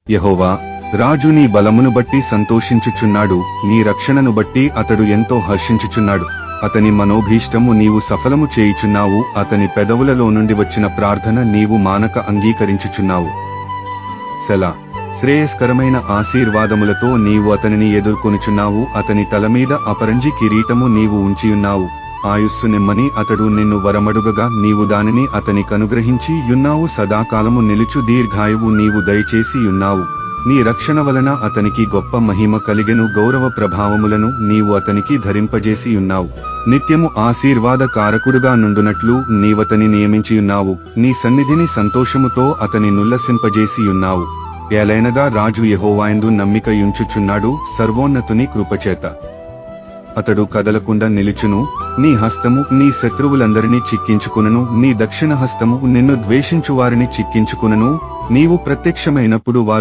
యెహోవా, రాజు నీ బలమును బట్టి సంతోషించుచున్నాడు, నీ రక్షణను బట్టి అతడు ఎంతో హర్షించుచున్నాడు. అతని మనోభీష్టము నీవు సఫలము చేయుచున్నావు, అతని పెదవులలో నుండి వచ్చిన ప్రార్థన నీవు మానక అంగీకరించుచున్నావు. సెలా. శ్రేయస్కరమైన ఆశీర్వాదములతో నీవు అతనిని ఎదుర్కొనుచున్నావు, అతని తల మీద అపరంజి కిరీటము నీవు ఉంచియున్నావు. ఆయుస్సు నిమ్మని అతడు నిన్ను వరమడుగగా నీవు దానిని అతని కనుగ్రహించి యున్నావు. సదాకాలము నిలుచు దీర్ఘాయువు నీవు దయచేసి యున్నావు. నీ రక్షణ వలన అతనికి గొప్ప మహిమ కలిగెను, గౌరవ ప్రభావములను నీవు అతనికి ధరింపజేసి యున్నావు. నిత్యము ఆశీర్వాద కారకుడుగా నుండునట్లు నీవతని నియమించియున్నావు. నీ సన్నిధిని సంతోషముతో అతని నుల్లసింపజేసి యున్నావు. ఏలైనగా రాజు యెహోవాయందు నమ్మిక యుంచుచున్నాడు, సర్వోన్నతుని కృపచేత అతడు కదలకుండా నిలుచును. నీ హస్తము నీ శత్రువులందరినీ చిక్కించుకునను, నీ దక్షిణ హస్తము నిన్ను ద్వేషించువారిని చిక్కించుకునను. నీవు ప్రత్యక్షమైనప్పుడు వారు